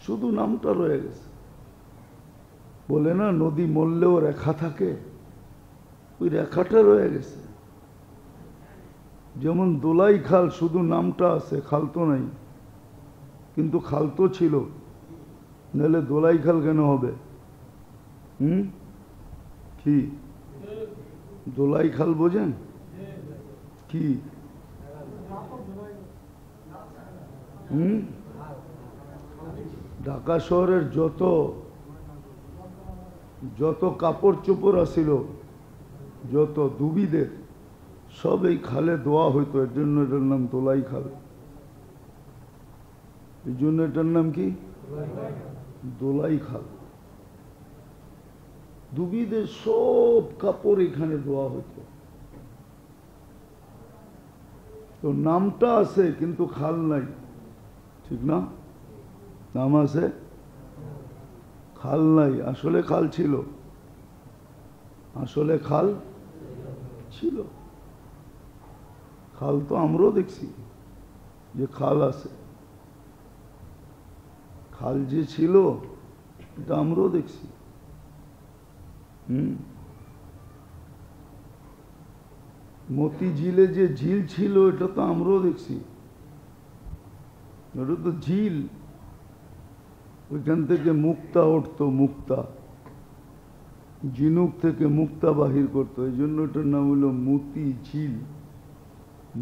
শুধু নামটা রয়ে গেছে। বলে না নদী মরলেও রেখা থাকে, ওই রেখাটা রয়ে গেছে। যেমন দোলাই খাল শুধু নামটা আছে, খাল তো নাই, কিন্তু খাল তো ছিল, নাহলে দোলাই খাল কেন হবে? কি দোলাই খাল বোঝেন কি? ঢাকা শহরের যত কাপড় চোপড় আসিল, যত দুবিদের সব এই খালে দোয়া হইতো। এর জন্য এটার নাম দোলাই খাল। এই জন্য এটার নাম কি? দোলাই খাল। দুবিদের সব কাপড় এখানে দোয়া হইতো। তো নামটা আছে কিন্তু খাল নাই, ঠিক না? নাম আছে, খাল নাই। আসলে খাল ছিল, আসলে খাল ছিল। খাল তো আমরাও দেখছি যে খাল আছে, খাল যে ছিল এটা আমরাও দেখছি। মতিঝিলে যে ঝিল ছিল এটা তো আমরাও দেখছি। এটা তো ঝিল, ওইখান থেকে মুক্তা উঠতো, মুক্তা ঝিনুক থেকে মুক্তা বাহির করতো। এই জন্য এটার নাম হলো মতি ঝিল।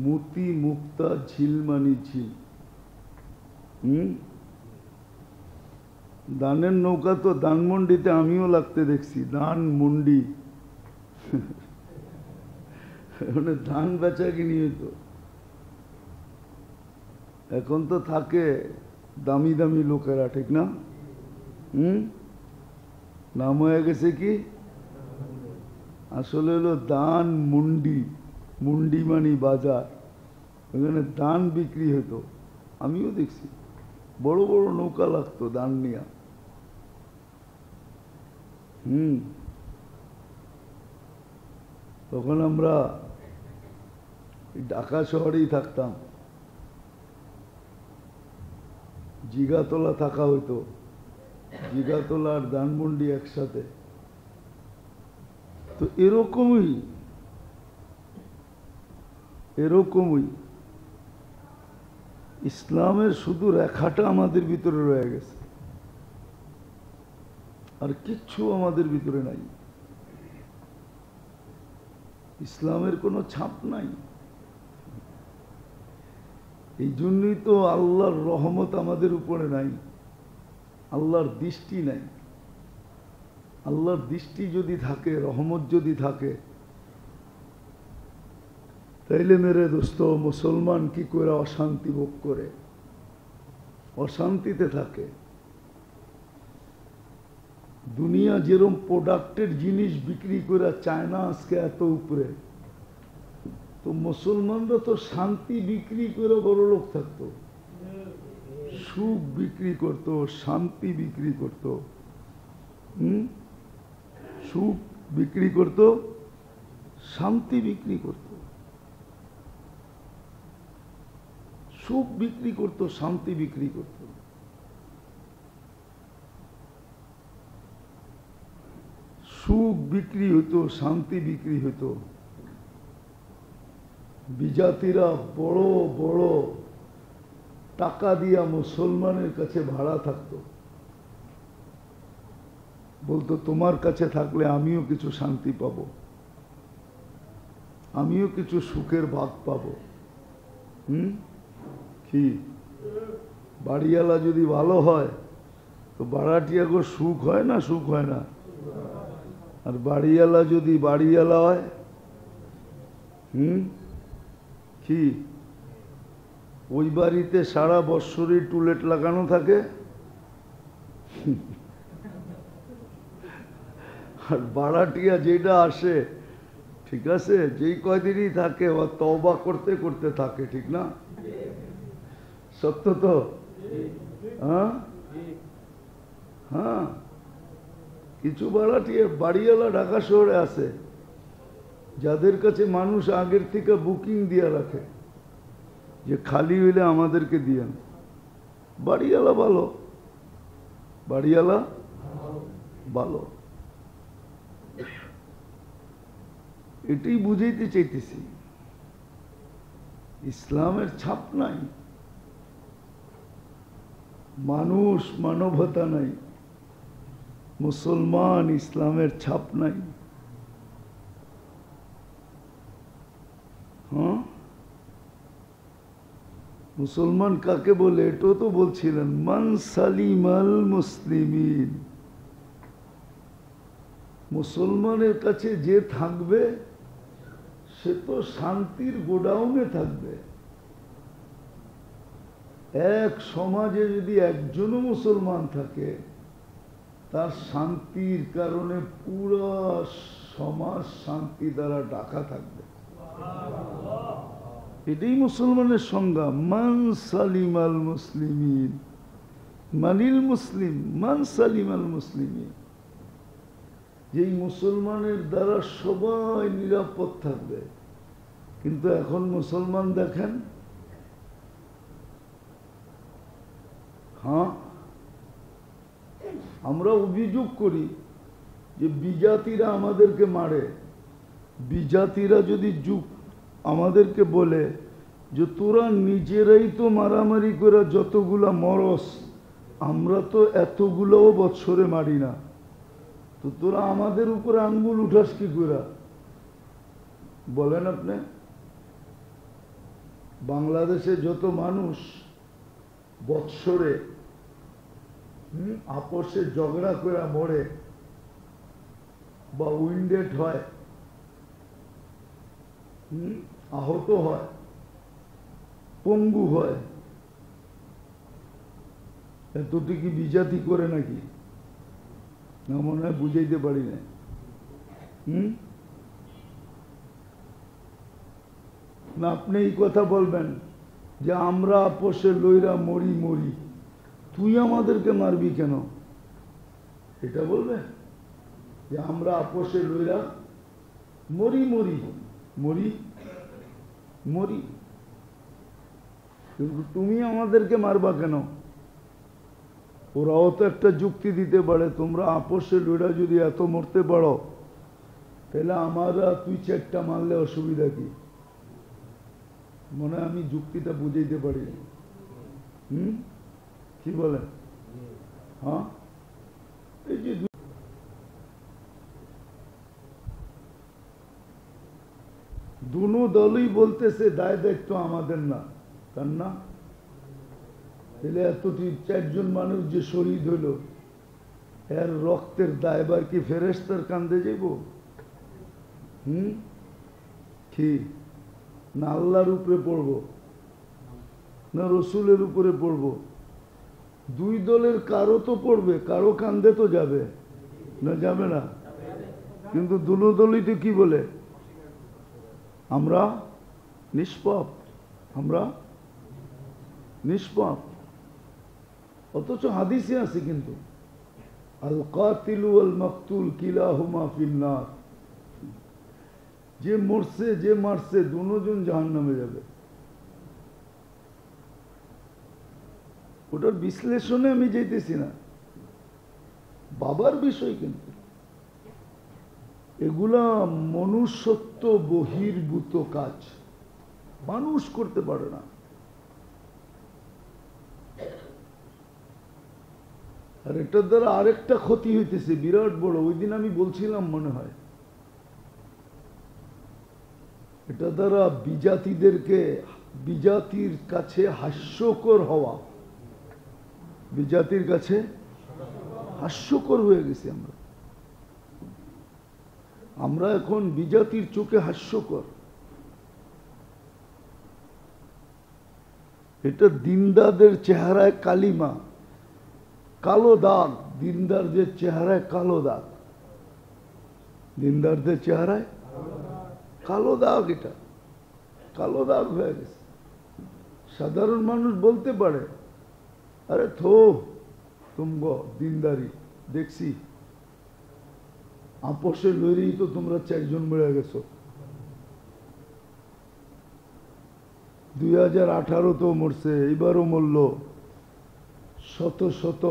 মতি মুক্তা ঝিল মানে ঝিল। দানের নৌকা তো ধানমন্ডিতে আমিও লাগতে দেখছি, ধানমন্ডি। ওখানে ধান বেচা কিনি হইতো। এখন তো থাকে দামি দামি লোকেরা, ঠিক না? নাম হয়ে গেছে কি? আসলে হলো ধান মুন্ডি। মুন্ডি মানি বাজার। ওখানে ধান বিক্রি হতো, আমিও দেখছি। বড় বড় নৌকা লাগতো ধান নিয়া। তখন আমরা ঢাকা শহরেই থাকতাম, জিগাতলা থাকা হইতো। জিগাতলা আর ধানমন্ডি একসাথে। তো এরকমই ইসলামের শুধু রেখাটা আমাদের ভিতরে রয়ে গেছে, আর কিচ্ছু আমাদের ভিতরে নাই। ইসলামের কোনো ছাপ নাই। এই জন্যই তো আল্লাহর রহমত আমাদের উপরে নাই, আল্লাহর দৃষ্টি নাই। আল্লাহর দৃষ্টি যদি থাকে, রহমত যদি থাকে, তাইলে মেরে দোস্ত মুসলমান কি করে অশান্তি ভোগ করে, অশান্তিতে থাকে। দুনিয়া যেরকম প্রোডাক্টের জিনিস বিক্রি করে চায় না আজকে এত উপরে, তো মুসলমানরা তো শান্তি বিক্রি করে বড় লোক থাকতো, সুখ বিক্রি করত, শান্তি বিক্রি করত। সুখ বিক্রি করত, শান্তি বিক্রি করত। সুখ বিক্রি করত, শান্তি বিক্রি করত। সুখ বিক্রি হতো, শান্তি বিক্রি হতো। বিজাতিরা বড় বড় টাকা দিয়া মুসলমানের কাছে ভাড়া থাকতো, বলতো তোমার কাছে থাকলে আমিও কিছু শান্তি পাব, আমিও কিছু সুখের ভাগ পাব। কি বাড়িওয়ালা যদি ভালো হয় তো ভাড়াটিয়াগো সুখ হয় না? সুখ হয় না? আর বাড়িওয়ালা যদি বাড়িওয়ালা হয়, কি ওই বাড়িতে সারা বৎসরই টুলেট লাগানো থাকে, আর ভাড়াটিয়া যেটা আসে, ঠিক আছে, যেই কয়দিনই থাকে ও তওবা করতে করতে থাকে, ঠিক না? সত্য তো? হ্যাঁ, কিছু ভাড়াটিয়া বাড়িওয়ালা ঢাকা শহরে আছে যাদের কাছে মানুষ আগের থেকে বুকিং দিয়ে রাখে যে খালি হইলে আমাদেরকে দিয়েন। বাড়িওয়ালা ভালো, বাড়িওয়ালা ভালো। এটাই বুঝাইতে চাইতেছি, ইসলামের ছাপ নাই, মানুষ মানবতা নাই, মুসলমান ইসলামের ছাপ নাই। হ্যাঁ, মুসলমান কাকে বলে এটাও তো বলছিলেন, মান সালিমাল মুসলিমিন। মুসলমানের কাছে যে থাকবে সে তো শান্তির গোডাউনে থাকবে। এক সমাজে যদি একজনও মুসলমান থাকে, তার শান্তির কারণে পুরো সমাজ শান্তি দ্বারা ঢাকা থাকবে। এটাই মুসলমানের সংজ্ঞা, মান সালিমাল মুসলিমিন। মানিল মুসলিম মান সালিমাল মুসলিমিন, যেই মুসলমানের দ্বারা সবাই নিরাপদ থাকবে। কিন্তু এখন মুসলমান দেখেন, হ্যাঁ, আমরা অভিযোগ করি যে বিজাতিরা আমাদেরকে মারে। বিজাতিরা যদি আমাদেরকে বলে যে তোরা নিজেরাই তো মারামারি করে যতগুলা মরস, আমরা তো এতগুলোও বৎসরে মারি না, তো তোরা আমাদের উপরে আঙ্গুল উঠাস কি করে? বলেন আপনি, বাংলাদেশে যত মানুষ বৎসরে আপসে ঝগড়া করে মরে বা উইন্ডেড হয়, আহত হয়, পঙ্গু হয়, এতটি কি বিজাতি করে নাকি? না, মনে হয় বুঝাইতে পারি না। না, আপনি এই কথা বলবেন যে আমরা আপোষে লইরা মরি মরি, তুই আমাদেরকে মারবি কেন? এটা বলবেন যে আমরা আপোষে লইরা মরি মরি মরি মরি, কিন্তু তুমি আমাদেরকে মারবা কেন? ওরাও তো একটা যুক্তি দিতে পারে, তোমরা আপোষে লইরা যদি এত মরতে পারো, তাহলে আমরা তুই চারটা মারলে অসুবিধা কি? মনে হয় আমি যুক্তিটা বুঝাইতে পারি। কি বলে? হ্যাঁ, এই যে দুনো দলই বলতেছে দায় দায়িত্ব আমাদের না, তার না? তাহলে এতটি চারজন মানুষ যে শহীদ হইল, এর রক্তের দায়বার কি ফেরেশতার কান্দে যাইব? কি না আল্লাহর উপরে পড়ব না রসুলের উপরে পড়ব? দুই দলের কারো তো পড়বে, কারো কান্দে তো যাবে না, যাবে না? কিন্তু দুনো দলই তো কি বলে, আমরা নিষ্পাপ, আমরা নিষ্পাপ। অথচ হাদিসে আছে কিন্তু আল কাতিলু ওয়াল মাকতুল কিলাহুমা ফিন্নার, যে মরছে যে মারছে দুজন জাহান্নামে যাবে। ওটার বিশ্লেষণে আমি যেতেছি না, বাবার বিষয়। কিন্তু এগুলা মনুষ্যত্ব বহির্ভূত কাজ, মানুষ করতে পারে না। আর এটার দ্বারা আরেকটা ক্ষতি হইতেছে বিরাট বড়, ওই দিন আমি বলছিলাম মনে হয়, এটা দ্বারা বিজাতিদেরকে, বিজাতির কাছে হাস্যকর হওয়া, বিজাতির কাছে হাস্যকর হয়ে গেছি আমরা। আমরা এখন বিজাতির চোখে হাস্যকর। এটা দিনদারদের চেহারায় কালিমা, কালো দাগ। দিনদারদের চেহারায় কালো দাগ, দিনদারদের চেহারায় কালো দাগ, এটা কালো দাগ হয়ে গেছে। সাধারণ মানুষ বলতে পারে, আরে থো তুমগো দিনদারি দেখছি, আপোষে লইরেই তো তোমরা চারজন মরে গেছো। 2018 তো মরছে, এবারও মরল শত শত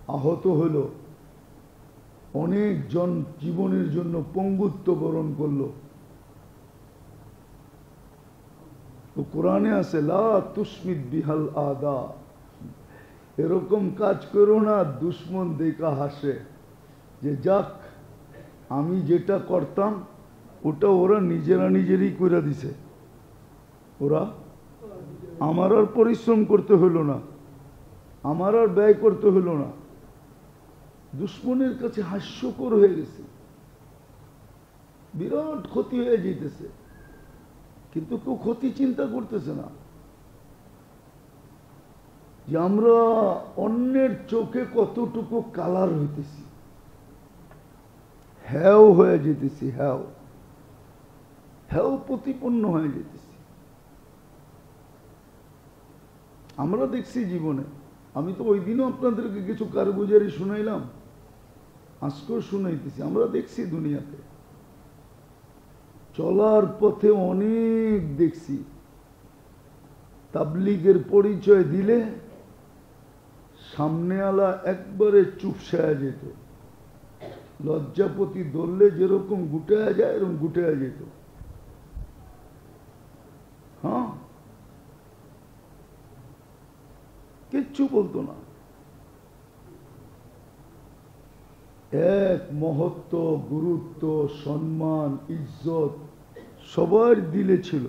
আহত হলো, অনেকজন জীবনের জন্য পঙ্গুত্ব বরণ করলো। তো কোরআনে আছে লা তুসমিত বিহাল আদা, এরকম কাজ করো না দুশ্মন দেখা হাসে, যে যাক আমি যেটা করতাম ওটা ওরা নিজেরা নিজেরই করে দিছে, ওরা আমার আর পরিশ্রম করতে হলো না, আমার আর ব্যয় করতে হলো না, দুশ্মনের কাছে হাস্যকর হয়ে গেছে, বিরাট ক্ষতি হয়ে যেতেছে, কিন্তু কেউ ক্ষতি চিন্তা করতেছে না যে আমরা অন্যের চোখে কতটুকু কালার হইতেছি, হ্যাও হয়ে যেতেছি, হ্যাও হ্যাও প্রতিপন্ন হয়ে যেতেছি। আমরা দেখছি জীবনে, আমি তো ওই দিনও আপনাদেরকে কিছু কারগুজারি শুনাইলাম, আজকেও শুনাইতেছি, আমরা দেখছি দুনিয়াতে চলার পথে অনেক দেখছি, তাবলীগের পরিচয় দিলে সামনে আলা একবারে চুপসায়া যেত, লজ্জাপতি ধরলে যেরকম গুটায়া যায় এরকম গুটায়া যেত। হ্যাঁ, কিচ্ছু বলতো না। এক মহত্ব, গুরুত্ব, সম্মান, ইজ্জত সবার দিলে ছিল।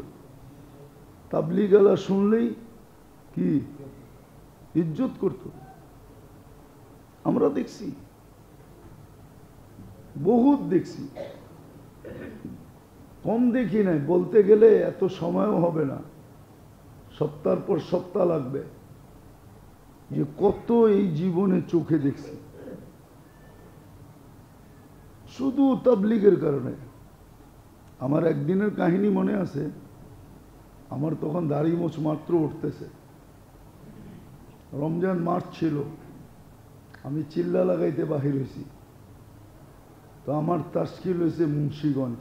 তাবলীগালা শুনলেই কি ইজ্জত করত। আমরা দেখছি, বহুত দেখছি, কম দেখি নাই। বলতে গেলে এত সময়ও হবে না, সপ্তাহ পর সপ্তাহ লাগবে, যে কত এই জীবনে চোখে দেখছি শুধু তাবলীগের কারণে। আমার একদিনের কাহিনী মনে আছে, আমার তখন দাড়ি মোছ মাত্র উঠতেছে, রমজান মাস ছিল, আমি চিল্লা লাগাইতে বাহির হয়েছি। তো আমার তাশকিল হয়েছে মুন্সিগঞ্জ,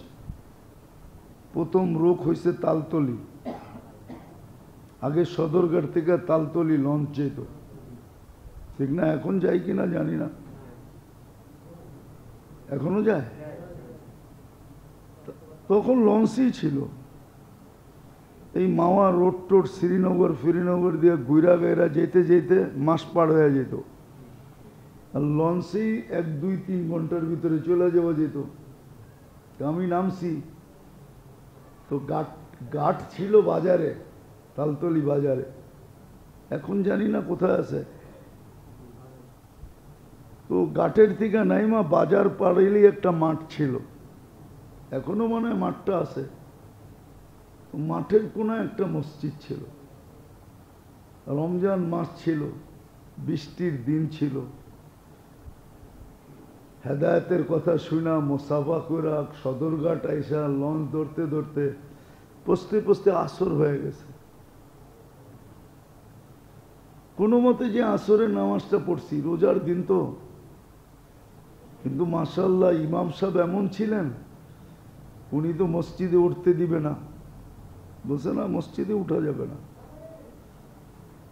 প্রথম রোগ হয়েছে তালতলি, আগে সদরঘাট থেকে তালতলি লঞ্চ যেত, ঠিক না? এখন যাই কিনা জানি না, এখনো যায়? তখন লঞ্চই ছিল। এই মাওয়া রোড টোড শ্রীনগর ফিরিনগর দিয়ে গুইরা গাইরা যেতে যেতে মাস পার হয়ে যেত, আর লঞ্চেই 1-2-3 ঘন্টার ভিতরে চলে যাওয়া যেত। আমি নামছি, তো ঘাট ছিল বাজারে, তালতলি বাজারে, এখন জানি না কোথায় আছে। তো ঘাটের থেকে নাইমা বাজার পাড়েলেই একটা মাঠ ছিল, এখনো মনে হয় মাঠটা আছে। মাঠের কোনায় একটা মসজিদ ছিল, রমজান মাস ছিল, বৃষ্টির দিন ছিল। হেদায়েতের কথা শুনা মোসাফা করা সদরঘাট আইসা লঞ্চ ধরতে ধরতে পস্তে পস্তে আসর হয়ে গেছে। কোনো মতে যে আসরের নামাজটা পড়ছি, রোজার দিন তো, কিন্তু মাশাআল্লাহ ইমাম সাহেব এমন ছিলেন, উনি তো মসজিদে উঠতে দিবে না, বলছে না মসজিদে উঠা যাবে না।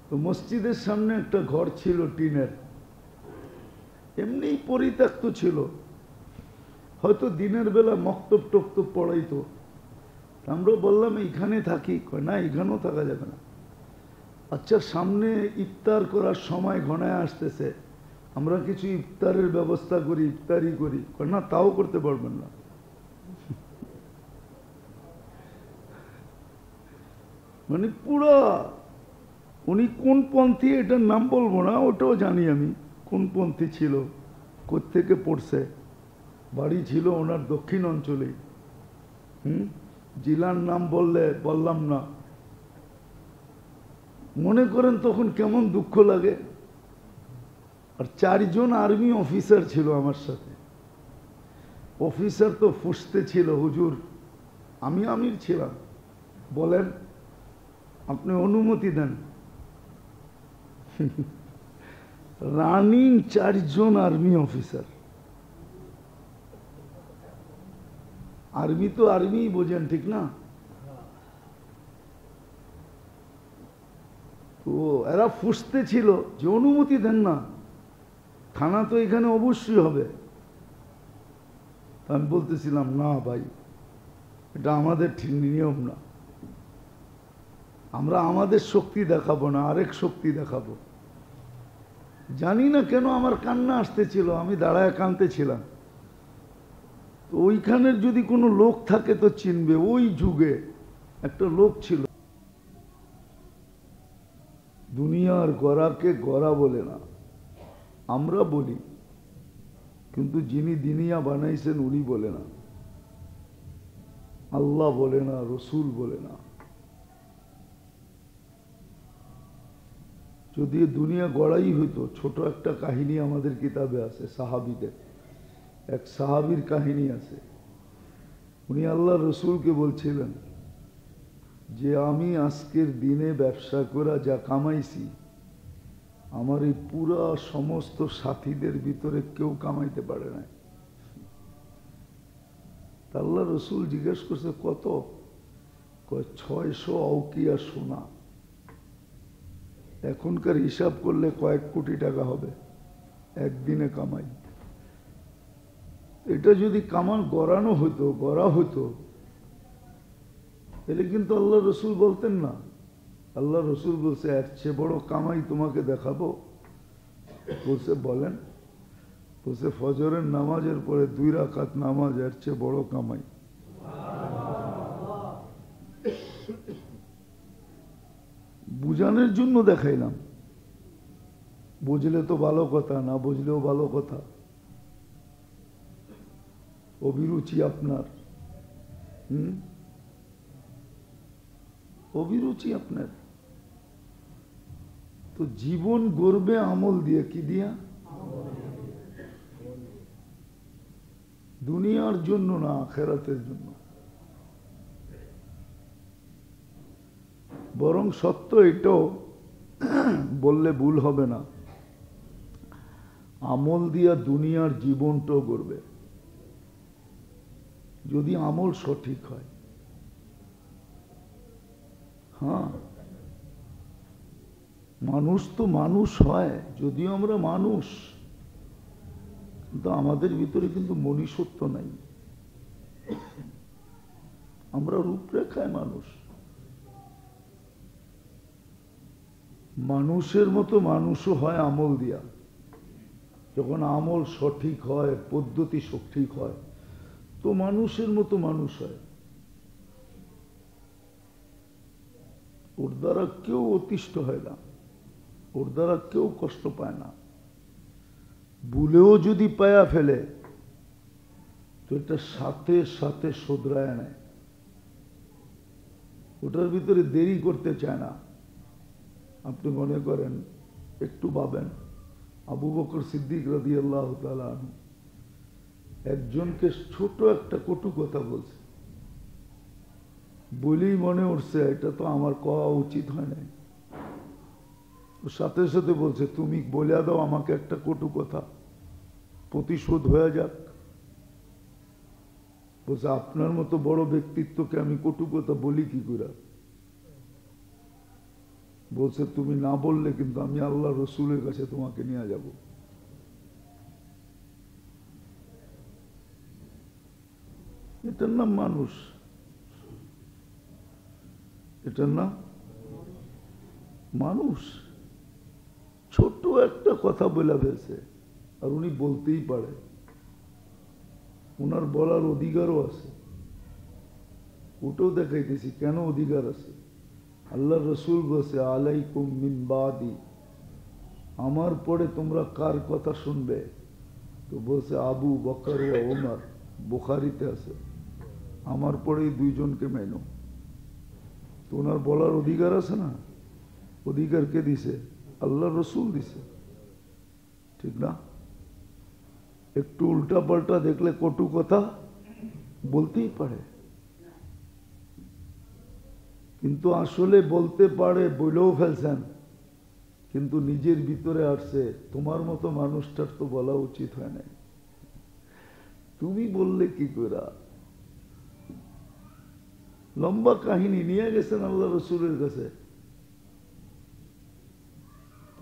তো মসজিদের সামনে একটা ঘর ছিল টিনের, এমনি পরিত্যক্ত ছিল, হয়তো দিনের বেলা মক্তব টক্তব পড়াইতো। আমরা বললাম এইখানে থাকি, না এখানেও থাকা যাবে না। আচ্ছা সামনে ইফতার করার সময় ঘনায় আসতেছে, আমরা কিছু ইফতারের ব্যবস্থা করি, ইফতারি করি, না তাও করতে পারবেন না। মানে পুরা, উনি কোন পন্থী এটার নাম বলবো না, ওটাও জানি আমি কোন পন্থী ছিল, কোত্থেকে পড়ছে, বাড়ি ছিল ওনার দক্ষিণ অঞ্চলে। জেলার নাম বললে বললাম না। মনে করেন তখন কেমন দুঃখ লাগে। আর 4 জন আর্মি অফিসার ছিল আমার সাথে। অফিসার তো ফুসতে ছিল, হুজুর আমি আমির ছিলাম, বলেন আপনি অনুমতি দেন। রানিং 4 জন আর্মি অফিসার। আর্মি তো আর্মি বোঝেন, ঠিক না? তো এরা ফুসতে ছিল যে অনুমতি দেন না, থানা তো এখানে অবশ্যই হবে। আমি বলতেছিলাম না ভাই, এটা আমাদের ঠিক নিয়ম না। আমরা আমাদের শক্তি দেখাবো না, আরেক শক্তি দেখাবো। জানি না কেন আমার কান্না আসতেছিল, আমি দাঁড়ায় কাঁদতেছিলাম। তো ওইখানের যদি কোনো লোক থাকে তো চিনবে, ওই যুগে একটা লোক ছিল। দুনিয়ার গড়াকে গড়া বলে না, আমরা বলি, কিন্তু যিনি দুনিয়া বানাইছেন উনি বলে না, আল্লাহ বলে না, রসুল বলে না। যদি দুনিয়া গড়াই হইতো, ছোট একটা কাহিনী আমাদের কিতাবে আছে সাহাবীদের। এক সাহাবীর কাহিনী আছে, উনি আল্লাহ রসুলকে বলছিলেন যে আমি আজকের দিনে ব্যবসা করে যা কামাইছি, আমার এই পুরা সমস্ত সাথীদের ভিতরে কেউ কামাইতে পারে না। আল্লাহ রসুল জিজ্ঞেস করছে কত? কয় 600 আউকিয়া সোনা। এখনকার হিসাব করলে কয়েক কোটি টাকা হবে একদিনে কামাই। এটা যদি কামান গড়ানো হতো, গড়া হতো, তাহলে কিন্তু আল্লাহ রসুল বলতেন না। আল্লাহ রসুল বলছে এর চেয়ে বড় কামাই তোমাকে দেখাবো। বলছে বলেন। বলছে ফজরের নামাজের পরে 2 রাকাত নামাজ এর চেয়ে বড় কামাই। বুঝানোর জন্য দেখাইলাম, বুঝলে তো ভালো কথা, না বুঝলেও ভালো কথা। অভিরুচি আপনার, অভিরুচি আপনার। তো জীবন গড়বে আমল দিয়ে, কি দিয়া? দুনিয়ার জন্য না, আখিরাতের জন্য। বরং সত্য এটাও বললে ভুল হবে না, আমল দিয়া দুনিয়ার জীবনটাও গড়বে, যদি আমল সঠিক হয়। হ্যাঁ, মানুষ তো মানুষ হয়, যদিও আমরা মানুষ, কিন্তু আমাদের ভিতরে কিন্তু মনুষ্যত্ব নাই। আমরা রূপরেখায় মানুষ। মানুষের মতো মানুষও হয় আমল দিয়া। যখন আমল সঠিক হয়, পদ্ধতি সঠিক হয়, তো মানুষের মতো মানুষ হয়। ওর দ্বারা কেউ অতিষ্ঠ হয় না, ওর দ্বারা কেউ কষ্ট পায় না। ভুলেও যদি পায়া ফেলে তো এটা সাথে সাথে শোধরায় নেয়, ওটার ভিতরে দেরি করতে চায় না। আপনি মনে করেন, একটু ভাবেন, আবু বকর সিদ্দিক রাদিয়াল্লাহু তাআলা আনহু একজনকে ছোট একটা কটু কথা বলছে, বলেই মনে উঠছে এটা তো আমার কওয়া উচিত হয় না। ওর সাথে সাথে বলছে তুমি বলে দাও আমাকে একটা কটু কথা, প্রতিশোধ হয়ে যাক। বলছে আপনার মতো বড় ব্যক্তিত্বকে আমি কটু কথা বলি কি করে? বলছে তুমি না বললে কিন্তু আমি আল্লাহ রসুলের কাছে তোমাকে নিয়ে যাব। এটার নাম মানুষ, এটার নাম মানুষ। ছোট একটা কথা বলে ফেলছে, আর উনি বলতেই পারে, ওনার বলার অধিকারও আছে। ওটাও দেখাইতেছি কেন অধিকার আছে। আল্লাহ রসুল বলছে আলাইকুম মিন বাদি, আমার পরে তোমরা কার কথা শুনবে? তো বলছে আবু বকর ও ওমর, বুখারীতে আছে, আমার পরেই 2 জনকে মেনো। তো ওনার বলার অধিকার আছে না? অধিকার কে দিছে? আল্লাহ রসুল দিছে, ঠিক না? একটু উল্টা পাল্টা দেখলে কটু কথা বলতেই পারে, কিন্তু আসলে বলতে পারে, বলেও ফেলছেন, কিন্তু নিজের ভিতরে আসছে তোমার মতো মানুষটার তো বলা উচিত হয় না, তুমি বললে কি করে? লম্বা কাহিনী নিয়ে গেছেন আল্লাহ রসুলের কাছে।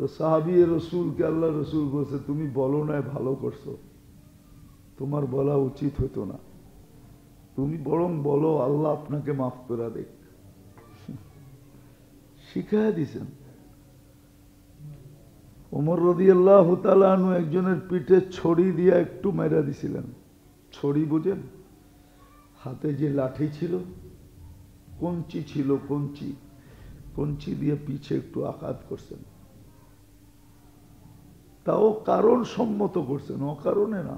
তো সাহাবী রসুলকে আল্লাহ রসুল বলছে, তুমি বলো না ভালো করছো, তোমার বলা উচিত হতো না, তুমি বরং বলো আল্লাহ আপনাকে মাফ করে দেখ। শিখাইয়া দিছেন। ওমর রাদিয়াল্লাহু তাআলা আনহু একজনের পিঠে ছড়ি দিয়া একটু মেরা দিছিলেন। ছড়ি বুঝেন? হাতে যে লাঠি ছিল, কঞ্চি ছিল, কঞ্চি দিয়ে পিছে একটু আঘাত করছেন। তাও কারণ সম্মত করছেন, অকারণে না।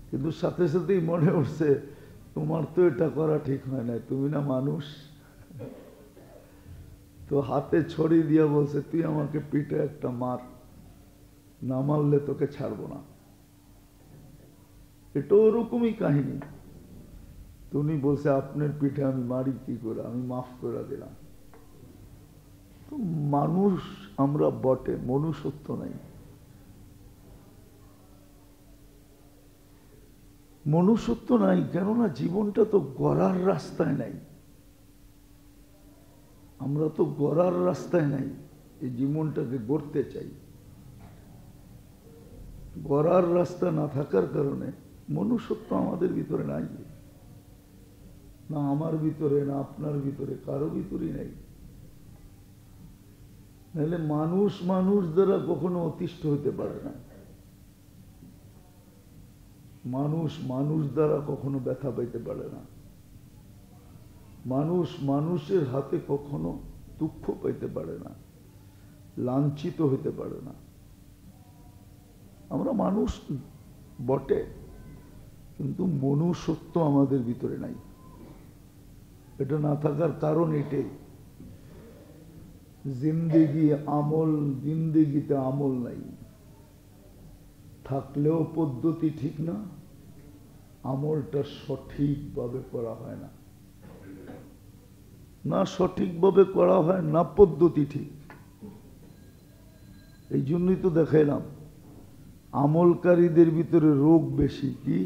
কিন্তু সাথে সাথেই মনে উঠছে, তোমার তো এটা করা ঠিক হয় না, তুমি না মানুষ। তো হাতে ছড়ি দিয়া বলছে, তুই আমাকে পিঠে একটা মার, না মারলে তোকে ছাড়বো না। এটা ওরকমই কাহিনী। তুমি বলছে, আপনার পিঠে আমি মারি কি করে, আমি মাফ করে দিলাম। তো মানুষ আমরা বটে, মনুষ্যত্ব নাই। মনুষ্যত্ব নাই, কেননা জীবনটা তো গড়ার রাস্তায় নাই। আমরা তো গড়ার রাস্তায় নাই, এই জীবনটাকে গড়তে চাই। গড়ার রাস্তা না থাকার কারণে মনুষ্যত্ব আমাদের ভিতরে নাই, না আমার ভিতরে, না আপনার ভিতরে, কারো ভিতরেই নাই। নাহলে মানুষ মানুষ দ্বারা কখনো অতিষ্ঠ হতে পারে না, মানুষ মানুষ দ্বারা কখনো ব্যথা পাইতে পারে না, মানুষ মানুষের হাতে কখনো দুঃখ পাইতে পারে না, লাঞ্ছিত হইতে পারে না। আমরা মানুষ বটে, কিন্তু মনুষ্যত্ব আমাদের ভিতরে নাই। এটা না থাকার কারণ এটাই, জিন্দেগিতে আমল নাই। থাকলেও পদ্ধতি ঠিক না, আমলটা সঠিকভাবে করা হয় না, না সঠিকভাবে করা হয়, না পদ্ধতি ঠিক। এই জন্যই তো দেখাইলাম, আমলকারীদের ভিতরে রোগ বেশি। কি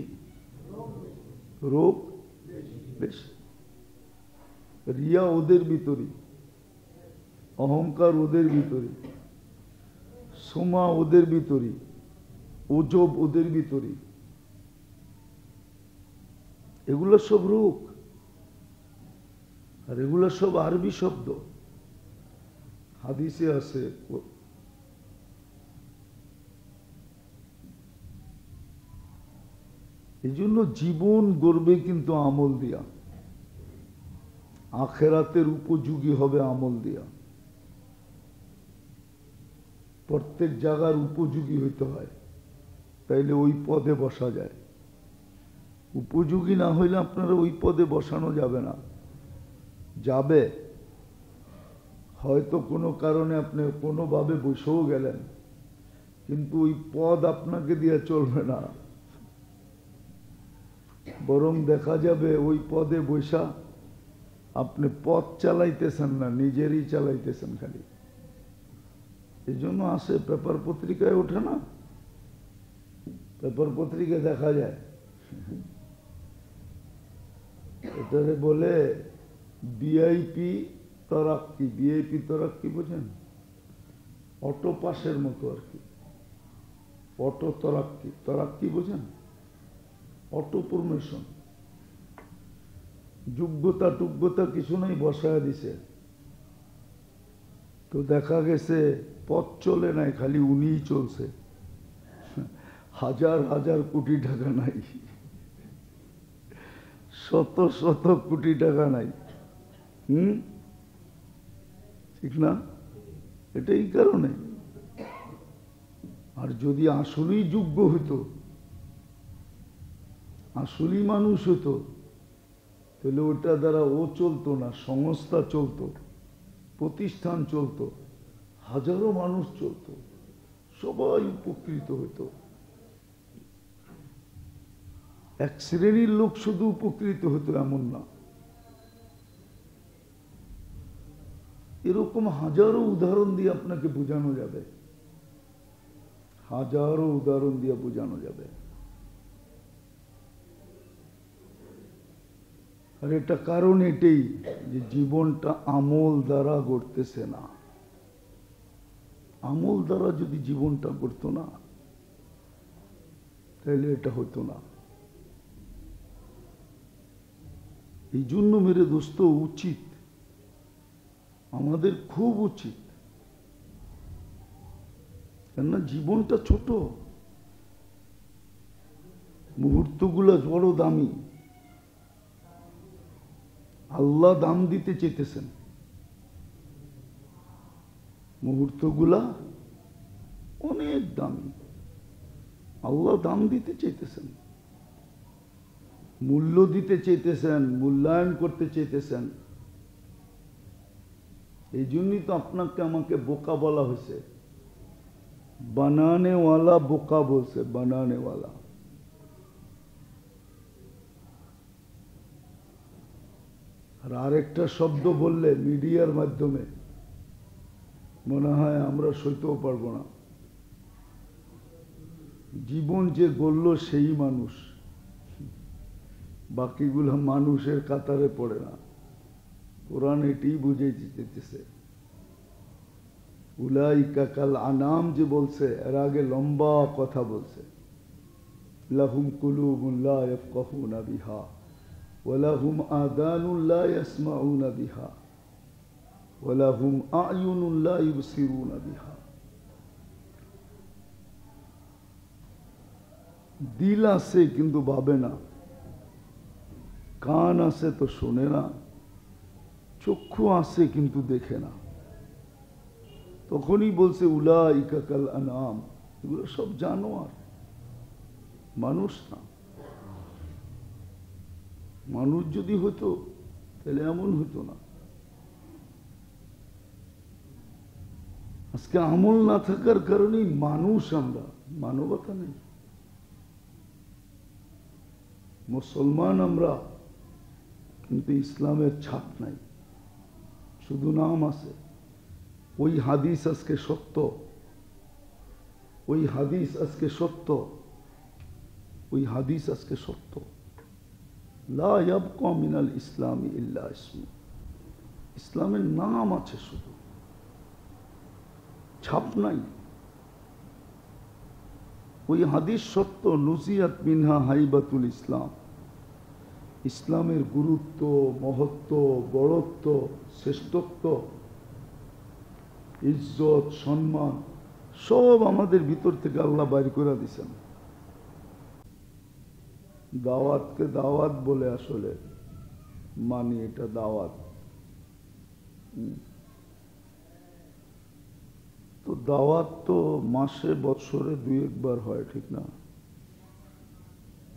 রোগ বেশি? রিয়া ওদের ভিতরে, অহংকার ওদের ভিতরে, সোমা ওদের ভিতরে, ওজব ওদের ভিতরে। এগুলো সব রোগ, আর এগুলো সব আরবি শব্দ। হাদিসে আছে, এই জন্য জীবন গড়বে কিন্তু আমল দিয়া, আখেরাতের উপযোগী হবে আমল দিয়া। প্রত্যেক জায়গার উপযোগী হইতে হয়, তাইলে ওই পদে বসা যায়। উপযোগী না হইলে আপনারা ওই পদে বসানো যাবে না। যাবে হয়তো কোনো কারণে আপনি কোনোভাবে বসেও গেলেন, কিন্তু ওই পদ আপনাকে দিয়ে চলবে না, বরং দেখা যাবে ওই পদে বসা আপনি পথ চালাইতেছেন না, নিজেরই চালাইতেছেন খালি। এই জন্য আসে, পেপার পত্রিকায় ওঠে না, পেপার পত্রিকায় দেখা যায়, এটারে বলে ভিআইপি তরাক্কি। ভিআইপি তরাক্কি বোঝেন? অটো পাসের মতো আর কি, অটো তরাক্কি। তরাক্কি বোঝেন? Auto promotion. যোগ্যতা কিছু নাই, বসায় দিছে। তো দেখা গেছে পথ চলে নাই, খালি উনিই চলছে। হাজার হাজার কোটি টাকা নাই, শত শত কোটি টাকা নাই। ঠিক না? এটা এই কারণে। আর যদি আসলেই যোগ্য হইতো, আসলেই মানুষ হইতো, তাহলে ওটা দ্বারা ও চলতো না, সংস্থা চলতো, প্রতিষ্ঠান চলতো, হাজারো মানুষ চলতো, সবাই উপকৃত হইতো। এক শ্রেণীর লোক শুধু উপকৃত হতো এমন না, এরকম হাজারো উদাহরণ দিয়ে আপনাকে বোঝানো যাবে, হাজারো উদাহরণ দিয়ে বোঝানো যাবে। আর এটা কারণ এটাই যে জীবনটা আমল দ্বারা গড়তেছে না। আমল দ্বারা যদি জীবনটা করতো না তাহলে এটা হতো না। এই জন্য মেরে দোস্ত উচিত, আমাদের খুব উচিত, কেননা জীবনটা ছোট, মুহূর্তগুলো বড় দামি। আল্লাহ দাম দিতে চেয়েছেন, মুহূর্তগুলা অনেক দামি, আল্লাহ দাম দিতে চাইতেছেন, মূল্য দিতে চাইতেছেন, মূল্যায়ন করতে চাইতেছেন। এই জন্যই তো আপনাকে আমাকে বোকা বলা হয়েছে, বানানেওয়ালা বোকা বলছে, বানানেওয়ালা। আর আরেকটা শব্দ বললে মিডিয়ার মাধ্যমে মনে হয় আমরা সইতেও পারবো না। জীবন যে গড়ল সেই মানুষ, বাকিগুলো মানুষের কাতারে পড়ে না। কোরআন এটি বুঝাইতে চেয়েছে, উলাইকা কাল আনাম যে বলছে, এর আগে লম্বা কথা বলছে, লাহুম কুলুবুন লা ইয়াফকাহুনা বিহা ওয়া লাহুম আযানুন লা ইয়াসমাউনা বিহা ওয়া লাহুম আ'য়ুনুন লা ইবসিরুনা বিহা। দিল আছে কিন্তু ভাবে না, কান আছে তো শোনে না, চক্ষু আছে কিন্তু দেখে না। তখনই বলছে উলাইকা কাল আনাম, এগুলো সব জানোয়ার, মানুষ না। মানুষ যদি হতো তাহলে এমন হতো না। আজকে আমল না থাকার কারণেই মানুষ, আমরা মানবতা নেই। মুসলমান আমরা, কিন্তু ইসলামের ছাপ নাই, শুধু নাম আছে। ওই হাদিস আজকে সত্য, ওই হাদিস আজকে সত্য, ওই হাদিস আজকে সত্য। লা ইয়াবকা মিনাল ইসলামি ইল্লা ইসমু, ইসলামের নাম আছে শুধু, ছাপ নাই। ওই হাদিস সত্য, নুজিয়াত মিনহা হাইবাতুল ইসলাম। ইসলামের গুরুত্ব, মহত্ব, বড়ত্ব, শ্রেষ্ঠত্ব, ইজ্জত, সম্মান সব আমাদের ভিতর থেকে আল্লাহ বাইর করে দিয়েছেন। দাওয়াতকে দাওয়াত বলে আসলে মানি, এটা দাওয়াত। তো দাওয়াত তো মাসে বছরে 2-1 বার হয়, ঠিক না?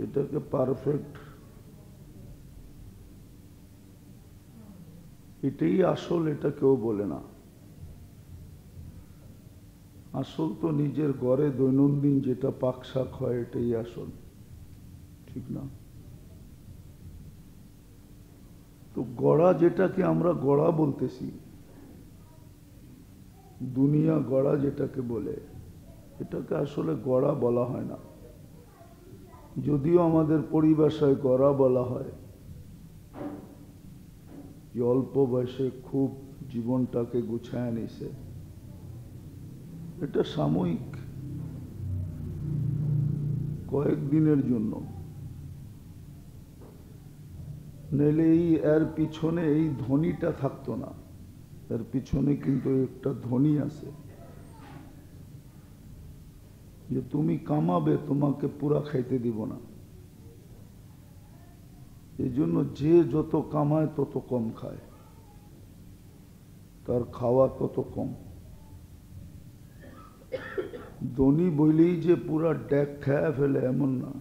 এটাকে পারফেক্ট, এটাই আসল, এটা কেউ বলে না। আসল তো নিজের ঘরে দৈনন্দিন যেটা পাক শাক হয়, এটাই আসল, ঠিক না? তো গড়া, যেটাকে আমরা গড়া বলতেছি, দুনিয়া গড়া যেটাকে বলে, এটাকে আসলে গড়া বলা হয় না। যদিও আমাদের পরিভাষায় গড়া বলা হয়, যে অল্প বয়সে খুব জীবনটাকে গুছায় নিছে, এটা সাময়িক, কয়েকদিনের জন্য। নইলে এর পিছনে এই ধ্বনিটা থাকতো না। এর পিছনে কিন্তু একটা ধ্বনি আছে, যে তুমি কামাবে, তোমাকে পুরা খাইতে দিব না। এই জন্য যে যত কামায় তত কম খায়, তার খাওয়া তত কম। ধনী বইলেই যে পুরা ড্যাক খায়া ফেলে এমন না,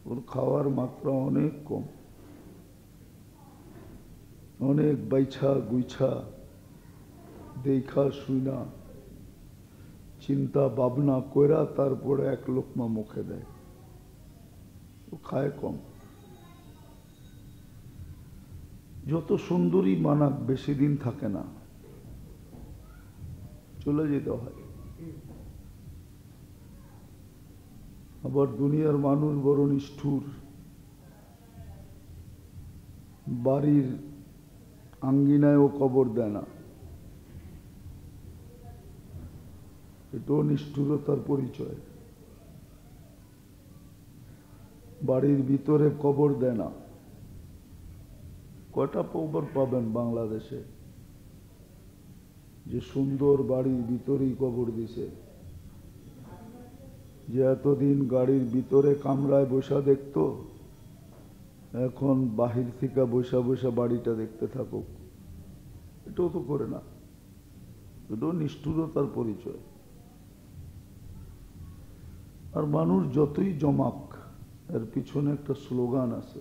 ওর খাওয়ার মাত্রা অনেক কম। অনেক বাইছা গুইছা দেখা শুইনা চিন্তা ভাবনা কইরা তারপরে এক লোকমা মুখে দেয়, ও খায় কম। যত সুন্দরী মানাক বেশি দিন থাকে না, চলে যেতে হয়। আবার দুনিয়ার মানুষ বড় নিষ্ঠুর, বাড়ির আঙ্গিনায়ও কবর দেয় না। এটাও নিষ্ঠুরতার পরিচয়। বাড়ির ভিতরে কবর দেয় না। কয়টা কবর পাবেন বাংলাদেশে যে সুন্দর বাড়ির ভিতরেই কবর দিছে, যে এতদিন গাড়ির ভিতরে কামরায় বসা দেখতো, এখন বাহির থেকে বসা বসা বাড়িটা দেখতে থাকুক। এটাও তো করে না। এটাও নিষ্ঠুরতার পরিচয়। আর মানুষ যতই জমাক, এর পিছনে একটা স্লোগান আছে,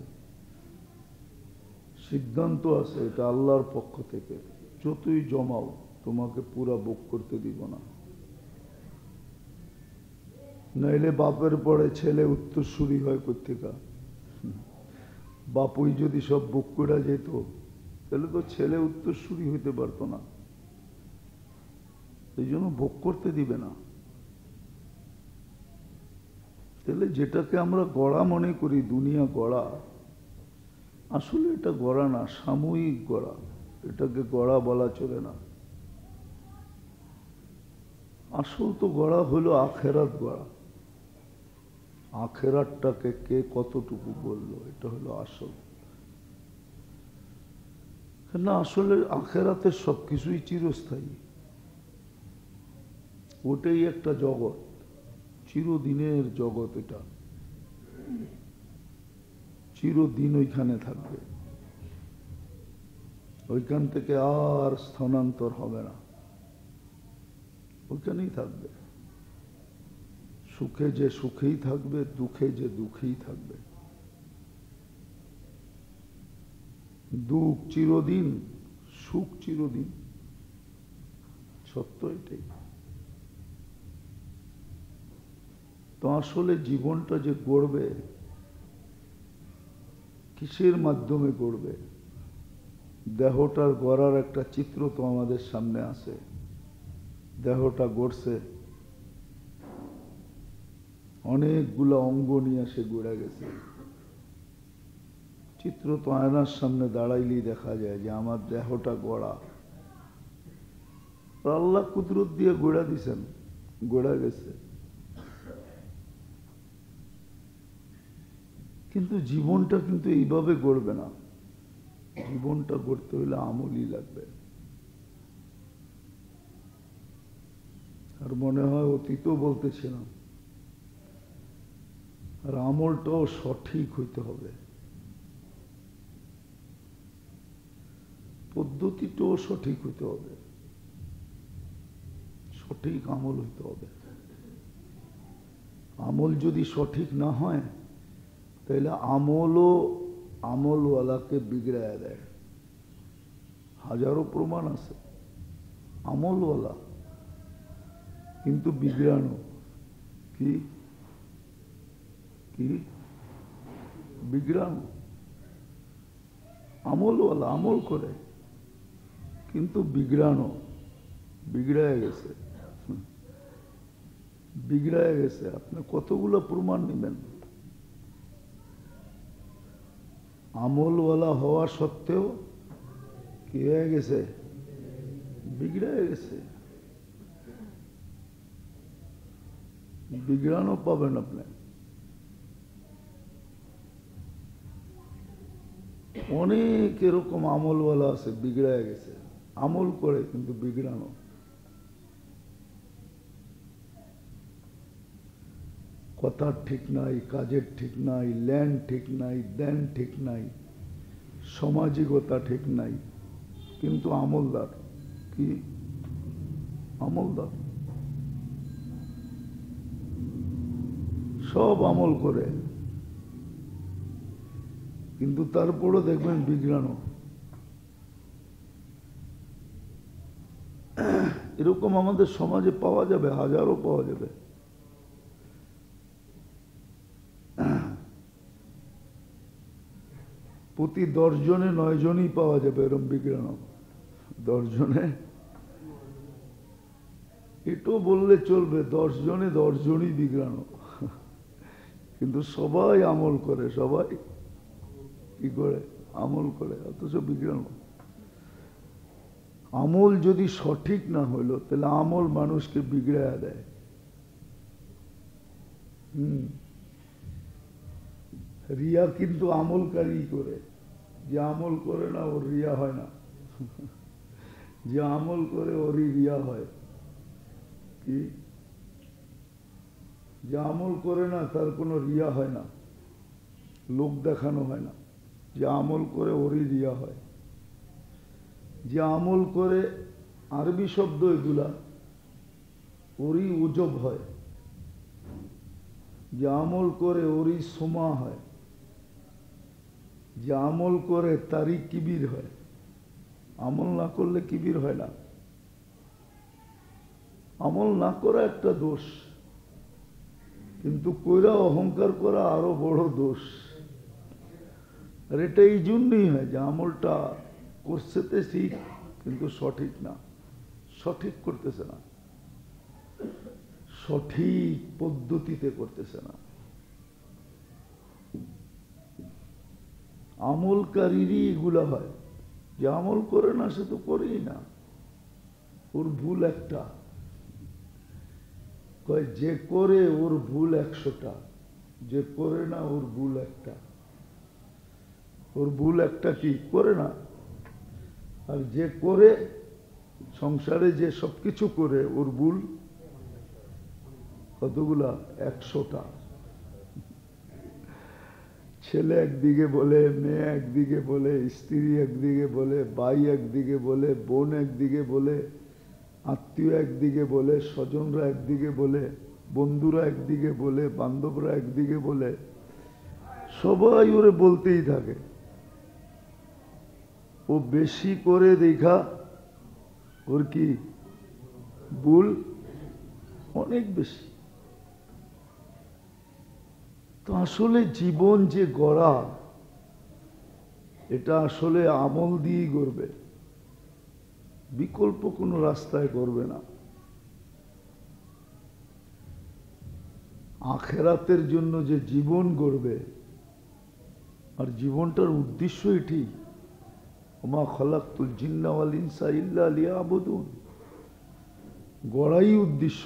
সিদ্ধান্ত আছে, এটা আল্লাহর পক্ষ থেকে, যতই জমাও তোমাকে পুরা ভোগ করতে দিব না। নাইলে বাপের পরে ছেলে উত্তরসূরি হয় কোত্থেকা? বাপুই যদি সব ভোগ করে যেত, তাহলে তো ছেলে উত্তরসূরি হইতে পারতো না। এই জন্য ভোগ করতে দিবে না। তাহলে যেটাকে আমরা গড়া মনে করি, দুনিয়া গড়া, আসলে এটা গড়া না, সাময়িক গড়া। এটাকে গড়া বলা চলে না। আসল তো গড়া হলো আখেরাত গড়া। আখেরাতটাকে কে কতটুকু বললো, এটা হলো আসল। না, আসলে আখেরাতের সবকিছুই চিরস্থায়ী। ওটাই একটা জগৎ, চিরদিনের জগৎ। এটা চিরদিন ওইখানে থাকবে, ওইখান থেকে আর স্থানান্তর হবে না, ওইখানেই থাকবে। সুখে যে সুখেই থাকবে, দুঃখে যে দুঃখেই থাকবে। দুঃখ চিরদিন, সুখ চিরদিন, সত্য এটাই। তো আসলে জীবনটা যে গড়বে, কিসের মাধ্যমে গড়বে? দেহটার গড়ার একটা চিত্র তো আমাদের সামনে আছে। দেহটা গড়ছে, অনেকগুলো অঙ্গ নিয়ে সে গড়ে গেছে। চিত্র তো আয়নার সামনে দাঁড়াইলেই দেখা যায় যে আমার দেহটা গড়া। আল্লাহ কুদরত দিয়ে গড়া দিছেন, গড়া গেছে। কিন্তু জীবনটা কিন্তু এইভাবে গড়বে না। জীবনটা গড়তে হলে আমলই লাগবে। আর মনে হয় অতীতও বলতেছিলাম, আর আমলটাও সঠিক হইতে হবে, পদ্ধতিটাও সঠিক হইতে হবে, সঠিক আমল হইতে হবে। আমল যদি সঠিক না হয়, তাহলে আমলও আমলওয়ালাকে বিগড়ায় দেয়। হাজারো প্রমাণ আছে, আমলওয়ালা কিন্তু বিগড়ানো। কি কি বিগড়ানো? আমলওয়ালা আমল করে, কিন্তু বিগড়ানো, বিগড়ায় গেছে, বিগড়ায় গেছে। আপনি কতগুলো প্রমাণ নেবেন? আমলওয়ালা হওয়া সত্ত্বেও কি হয়ে গেছে? বিগড়ায় গেছে। বিগড়ানো পাবেন আপনি। অনেক এরকম আমলওয়ালা আছে, বিগড়ায় গেছে। আমল করে কিন্তু বিগড়ানো। কথার ঠিক নাই, কাজের ঠিক নাই, ল্যান্ড ঠিক নাই, দেন ঠিক নাই, সামাজিকতা ঠিক নাই, কিন্তু আমলদার। কি আমলদার? সব আমল করে, কিন্তু তারপরও দেখবেন বিগড়ানো। এরকম আমাদের সমাজে পাওয়া যাবে, হাজারো পাওয়া যাবে। প্রতি 10 জনে 9 জনই পাওয়া যাবে এরকম বিগড়ানো। 10 জনে, এটাও বললে চলবে, 10 জনে 10 জনই বিগড়ানো। কিন্তু সবাই আমল করে, সবাই কি করে? আমল করে, অথচ বিগড়ানো। আমল যদি সঠিক না হইল তাহলে আমল মানুষকে বিগড়াইয়া দেয়। রিয়া কিন্তু আমলকারী করে, যে আমল করে না ওর রিয়া হয় না, যে আমল করে ওরই রিয়া হয়। কি? যে আমল করে না তার কোনো রিয়া হয় না, লোক দেখানো হয় না। যে আমল করে ওরই রিয়া হয়। যে আমল করে, আরবি শব্দ এগুলা, ওরই উজব হয়। যে আমল করে ওরই সোমা হয়। যে আমল করে তারই কিবির হয়। আমল না করলে কিবির হয় না। আমল না করা একটা দোষ, কিন্তু কইরা অহংকার করা আরো বড় দোষ। আর এটা এই জন্যই হয় যে আমলটা করছে তো ঠিক, কিন্তু সঠিক না, সঠিক করতেছে না, সঠিক পদ্ধতিতে করতেছে না। আমলকারীরই এগুলা হয়। যে আমল করে না সে তো করেই না, ওর ভুল একটা। কয় যে করে ওর ভুল 100টা, যে করে না ওর ভুল একটা। ওর ভুল একটা কি? করে না। আর যে করে, সংসারে যে সবকিছু করে, ওর ভুল কতগুলা? 100টা। ছেলে একদিকে বলে, মেয়ে একদিকে বলে, স্ত্রী একদিকে বলে, ভাই একদিকে বলে, বোন একদিকে বলে, আত্মীয় একদিকে বলে, স্বজনরা একদিকে বলে, বন্ধুরা একদিকে বলে, বান্ধবরা একদিকে বলে, সবাই ওরে বলতেই থাকে। ও বেশি করে দেখা ওর কি ভুল অনেক বেশি। তো আসলে জীবন যে গড়া, এটা আসলে আমল দিয়েই গড়বে, বিকল্প কোনো রাস্তায় করবে না। আখেরাতের জন্য যে জীবন গড়বে, আর জীবনটার উদ্দেশ্য এটি, ওমা খালাকতুল জিন্না ওয়াল ইনসা ইল্লা লিয়াবুদুন, গড়াই উদ্দেশ্য।